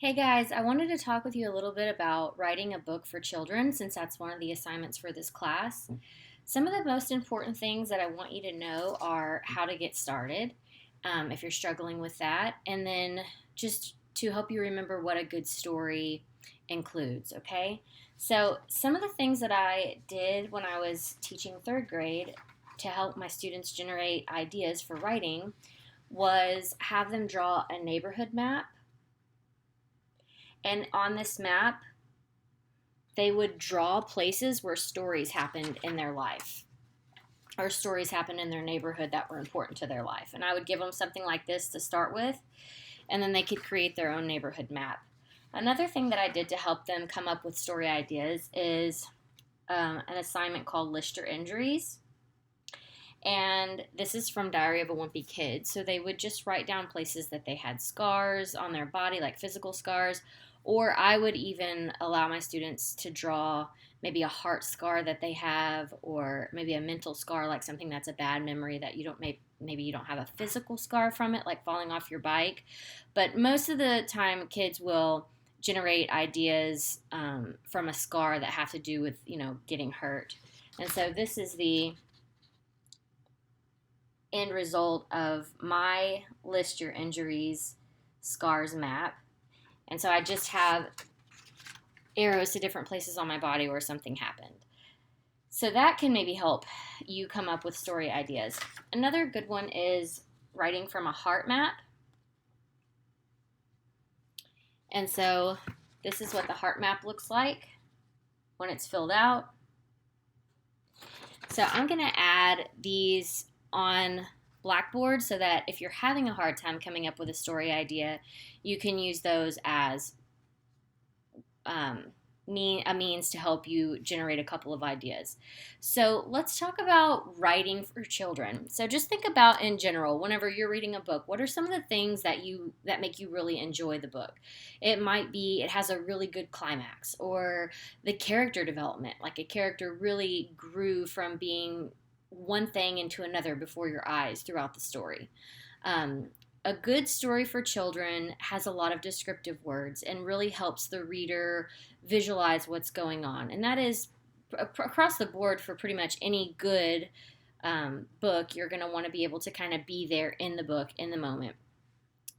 Hey guys, I wanted to talk with you a little bit about writing a book for children since that's one of the assignments for this class. Some of the most important things that I want you to know are how to get started if you're struggling with that, and then just to help you remember what a good story includes, okay? So, some of the things that I did when I was teaching third grade to help my students generate ideas for writing was have them draw a neighborhood map. And on this map, they would draw places where stories happened in their life or stories happened in their neighborhood that were important to their life. And I would give them something like this to start with, and then they could create their own neighborhood map. Another thing that I did to help them come up with story ideas is an assignment called List Your Injuries. And this is from Diary of a Wimpy Kid. So they would just write down places that they had scars on their body, like physical scars, or I would even allow my students to draw maybe a heart scar that they have, or maybe a mental scar, like something that's a bad memory that you don't maybe you don't have a physical scar from it, like falling off your bike. But most of the time, kids will generate ideas from a scar that have to do with getting hurt. And so this is the end result of my List Your Injuries scars map. And so I just have arrows to different places on my body where something happened. So that can maybe help you come up with story ideas. Another good one is writing from a heart map. And so this is what the heart map looks like when it's filled out. So I'm going to add these on Blackboard so that if you're having a hard time coming up with a story idea, you can use those as a means to help you generate a couple of ideas. So let's talk about writing for children. So just think about in general, whenever you're reading a book, what are some of the things that make you really enjoy the book? It might be it has a really good climax, or the character development, like a character really grew from being one thing into another before your eyes throughout the story. Um, a good story for children has a lot of descriptive words and really helps the reader visualize what's going on. And that is across the board for pretty much any good book. You're going to want to be able to kind of be there in the book, in the moment.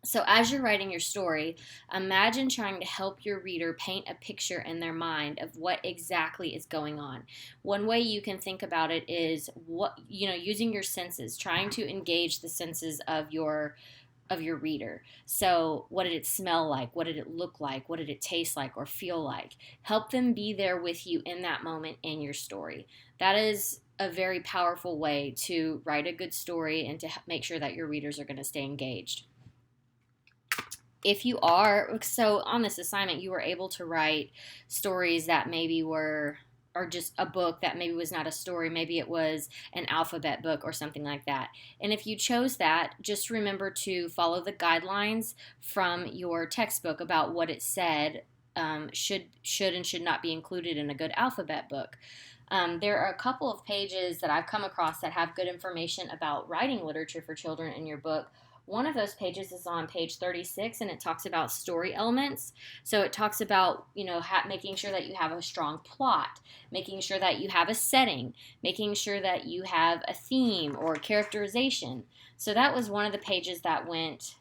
So, as you're writing your story, imagine trying to help your reader paint a picture in their mind of what exactly is going on. One way you can think about it is using your senses, trying to engage the senses of your reader. So, what did it smell like? What did it look like? What did it taste like or feel like? Help them be there with you in that moment in your story. That is a very powerful way to write a good story and to make sure that your readers are going to stay engaged. If you are, so on this assignment, you were able to write stories that maybe were, or just a book that maybe was not a story, maybe it was an alphabet book or something like that. And if you chose that, just remember to follow the guidelines from your textbook about what it said should and should not be included in a good alphabet book. There are a couple of pages that I've come across that have good information about writing literature for children in your book. One of those pages is on page 36, and it talks about story elements. So it talks about, making sure that you have a strong plot, making sure that you have a setting, making sure that you have a theme or characterization. So that was one of the pages that went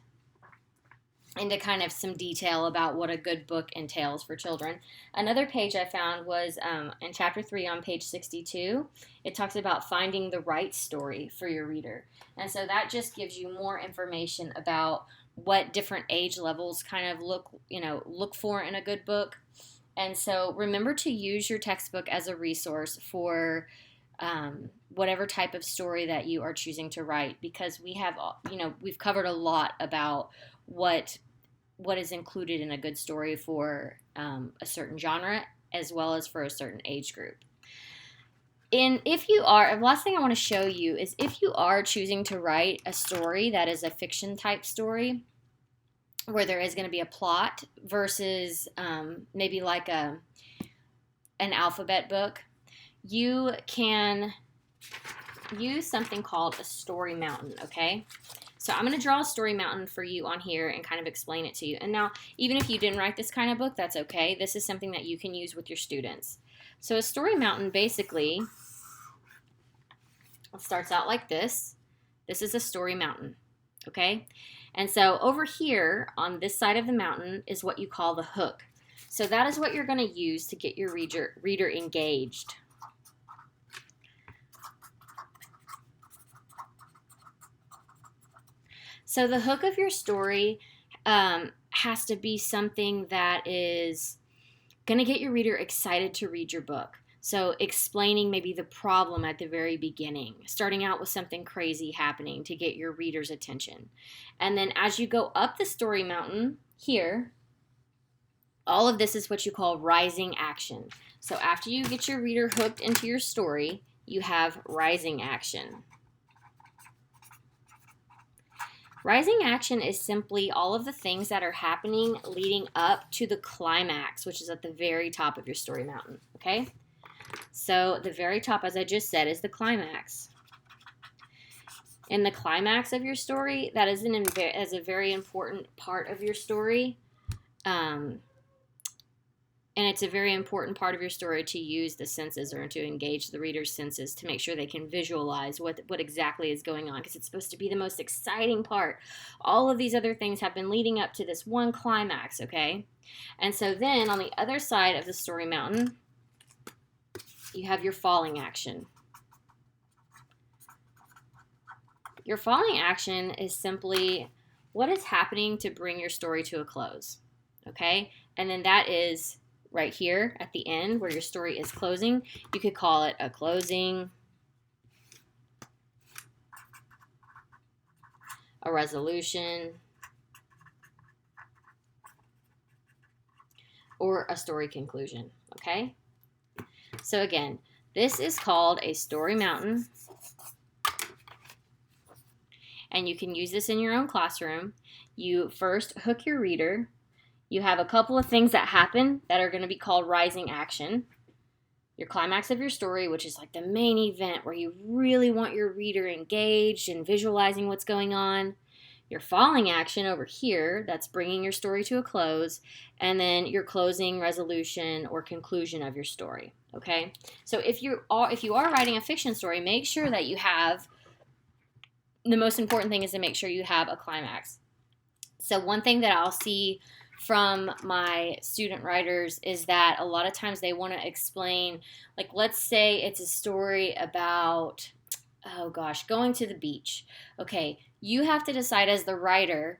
into kind of some detail about what a good book entails for children. Another page I found was in chapter 3 on page 62. It talks about finding the right story for your reader. And so that just gives you more information about what different age levels kind of look for in a good book. And so remember to use your textbook as a resource for whatever type of story that you are choosing to write, because we've covered a lot about what is included in a good story for a certain genre as well as for a certain age group. And last thing I want to show you is if you are choosing to write a story that is a fiction type story where there is going to be a plot versus maybe like an alphabet book, you can use something called a story mountain, okay? So I'm going to draw a story mountain for you on here and kind of explain it to you. And now, even if you didn't write this kind of book, that's okay. This is something that you can use with your students. So a story mountain basically starts out like this. This is a story mountain, okay? And so over here on this side of the mountain is what you call the hook. So that is what you're going to use to get your reader engaged. So the hook of your story has to be something that is going to get your reader excited to read your book. So explaining maybe the problem at the very beginning, starting out with something crazy happening to get your reader's attention. And then as you go up the story mountain here, all of this is what you call rising action. So after you get your reader hooked into your story, you have rising action. Rising action is simply all of the things that are happening leading up to the climax, which is at the very top of your story mountain, okay? So the very top, as I just said, is the climax. In the climax of your story, that is a very important part of your story. And it's a very important part of your story to use the senses or to engage the reader's senses to make sure they can visualize what exactly is going on, because it's supposed to be the most exciting part. All of these other things have been leading up to this one climax, okay? And so then on the other side of the story mountain, you have your falling action. Your falling action is simply what is happening to bring your story to a close, okay? And then that is right here at the end where your story is closing. You could call it a closing, a resolution, or a story conclusion, okay? So again, this is called a story mountain, and you can use this in your own classroom. You first hook your reader. You have a couple of things that happen that are going to be called rising action. Your climax of your story, which is like the main event where you really want your reader engaged and visualizing what's going on. Your falling action over here, that's bringing your story to a close. And then your closing, resolution, or conclusion of your story. Okay? So if you are writing a fiction story, make sure that you have, the most important thing is to make sure you have a climax. So one thing that I'll see from my student writers is that a lot of times they want to explain, like let's say it's a story about, oh gosh, going to the beach. Okay, you have to decide as the writer,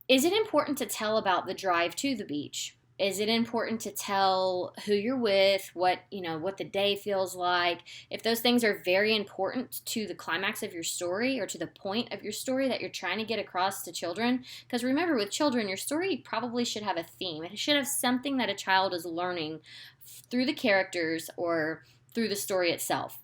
is it important to tell about the drive to the beach? Is it important to tell who you're with, what the day feels like? If those things are very important to the climax of your story or to the point of your story that you're trying to get across to children, because remember with children, your story probably should have a theme. It should have something that a child is learning through the characters or through the story itself.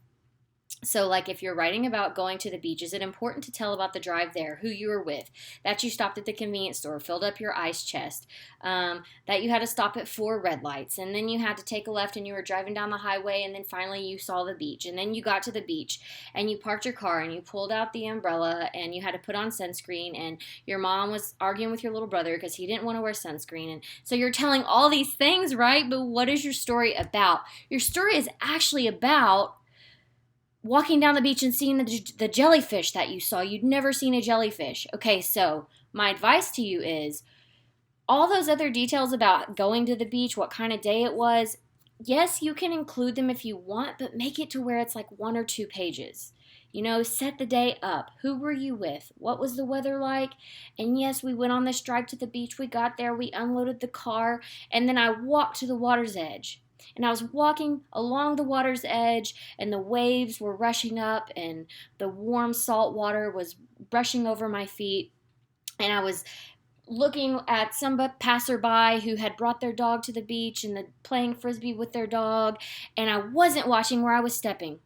So like if you're writing about going to the beach, is it important to tell about the drive there, who you were with, that you stopped at the convenience store, filled up your ice chest, that you had to stop at 4 red lights, and then you had to take a left and you were driving down the highway, and then finally you saw the beach, and then you got to the beach and you parked your car and you pulled out the umbrella and you had to put on sunscreen, and your mom was arguing with your little brother because he didn't want to wear sunscreen. And so you're telling all these things, right? But what is your story about? Your story is actually about walking down the beach and seeing the jellyfish that you saw. You'd never seen a jellyfish. Okay, so my advice to you is all those other details about going to the beach, what kind of day it was, yes, you can include them if you want, but make it to where it's like 1 or 2 pages. Set the day up. Who were you with? What was the weather like? And yes, we went on this drive to the beach. We got there, we unloaded the car, and then I walked to the water's edge. And I was walking along the water's edge, and the waves were rushing up, and the warm salt water was brushing over my feet. And I was looking at some passerby who had brought their dog to the beach and playing frisbee with their dog, and I wasn't watching where I was stepping.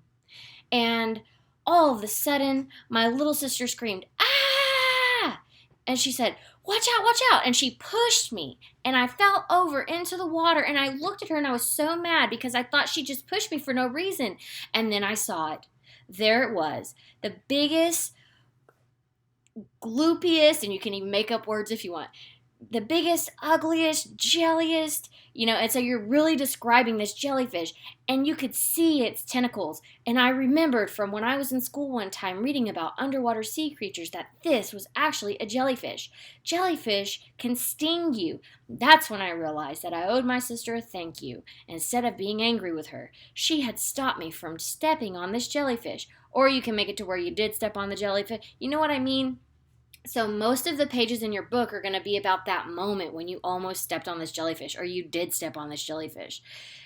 And all of a sudden, my little sister screamed, "Ah!" And she said, "Watch out, watch out." And she pushed me, and I fell over into the water, and I looked at her, and I was so mad because I thought she just pushed me for no reason. And then I saw it. There it was, the biggest gloopiest, and you can even make up words if you want, the biggest, ugliest, jelliest, and so you're really describing this jellyfish, and you could see its tentacles. And I remembered from when I was in school one time reading about underwater sea creatures that this was actually a jellyfish. Jellyfish can sting you. That's when I realized that I owed my sister a thank you. Instead of being angry with her, she had stopped me from stepping on this jellyfish. Or you can make it to where you did step on the jellyfish. You know what I mean? So most of the pages in your book are going to be about that moment when you almost stepped on this jellyfish, or you did step on this jellyfish.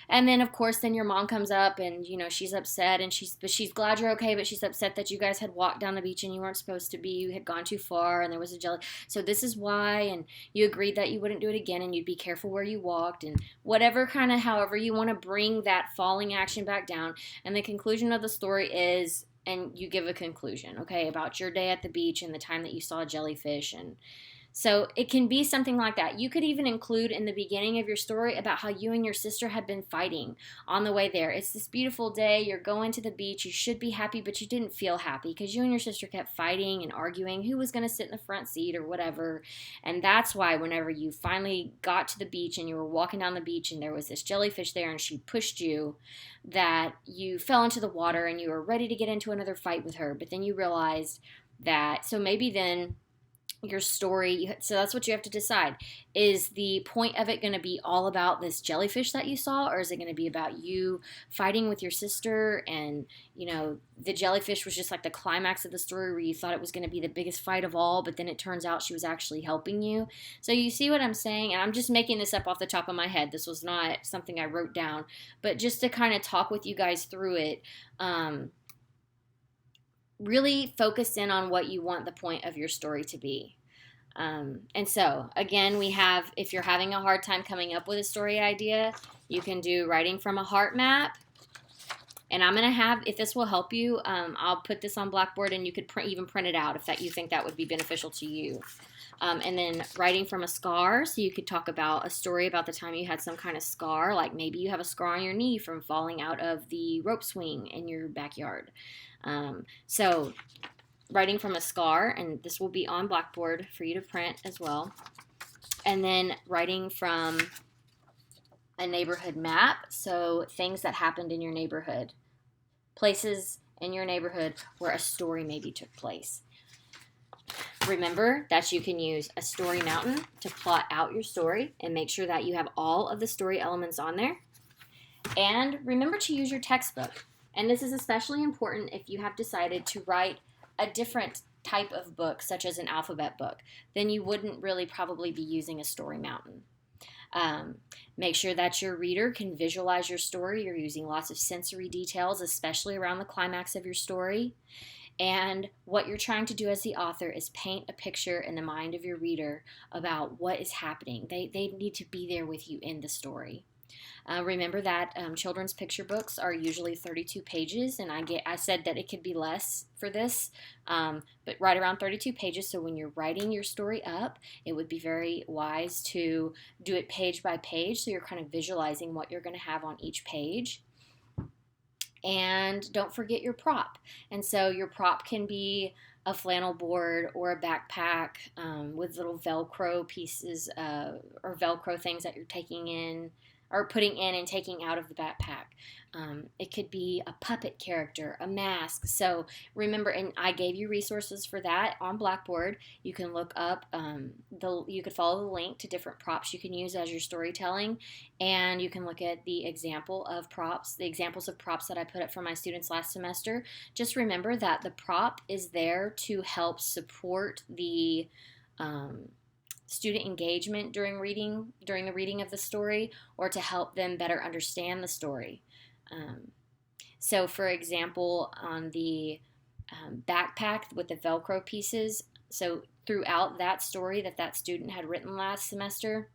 And then of course then your mom comes up, and she's upset, and she's glad you're okay, but she's upset that you guys had walked down the beach and you weren't supposed to be. You had gone too far and there was a jelly. So this is why, and you agreed that you wouldn't do it again, and you'd be careful where you walked, and whatever, kind of however you want to bring that falling action back down. And the conclusion of the story is, and you give a conclusion, okay, about your day at the beach and the time that you saw a jellyfish. And so it can be something like that. You could even include in the beginning of your story about how you and your sister had been fighting on the way there. It's this beautiful day. You're going to the beach. You should be happy, but you didn't feel happy because you and your sister kept fighting and arguing who was going to sit in the front seat or whatever. And that's why whenever you finally got to the beach and you were walking down the beach and there was this jellyfish there and she pushed you, that you fell into the water and you were ready to get into another fight with her. But then you realized that, so maybe then your story, so that's what you have to decide. Is the point of it going to be all about this jellyfish that you saw, or is it going to be about you fighting with your sister, and the jellyfish was just like the climax of the story where you thought it was going to be the biggest fight of all, but then it turns out she was actually helping you? So you see what I'm saying? And I'm just making this up off the top of my head. This was not something I wrote down, but just to kind of talk with you guys through it. Really focus in on what you want the point of your story to be. And so, again, we have, if you're having a hard time coming up with a story idea, you can do writing from a heart map. And I'm going to have, if this will help you, I'll put this on Blackboard, and you could even print it out if you think that would be beneficial to you. And then writing from a scar, so you could talk about a story about the time you had some kind of scar, like maybe you have a scar on your knee from falling out of the rope swing in your backyard. So writing from a scar, and this will be on Blackboard for you to print as well. And then writing from a neighborhood map, so things that happened in your neighborhood, places in your neighborhood where a story maybe took place. Remember that you can use a story mountain to plot out your story and make sure that you have all of the story elements on there. And remember to use your textbook. And this is especially important if you have decided to write a different type of book, such as an alphabet book. Then you wouldn't really probably be using a story mountain. Make sure that your reader can visualize your story. You're using lots of sensory details, especially around the climax of your story. And what you're trying to do as the author is paint a picture in the mind of your reader about what is happening. They need to be there with you in the story. Remember that children's picture books are usually 32 pages, and I said that it could be less for this, but right around 32 pages. So when you're writing your story up, it would be very wise to do it page by page, so you're kind of visualizing what you're going to have on each page. And don't forget your prop. And so your prop can be a flannel board or a backpack with little Velcro pieces or Velcro things that you're taking in or putting in and taking out of the backpack. It could be a puppet character, a mask. So remember, and I gave you resources for that on Blackboard. You can look up, you could follow the link to different props you can use as your storytelling, and you can look at the examples of props that I put up for my students last semester. Just remember that the prop is there to help support the student engagement during the reading of the story, or to help them better understand the story. So for example, on the backpack with the Velcro pieces, so throughout that story that student had written last semester,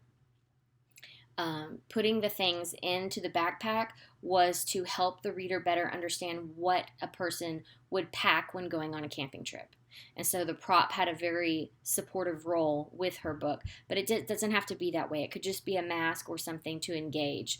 putting the things into the backpack was to help the reader better understand what a person would pack when going on a camping trip. And so the prop had a very supportive role with her book, but it doesn't have to be that way. It could just be a mask or something to engage.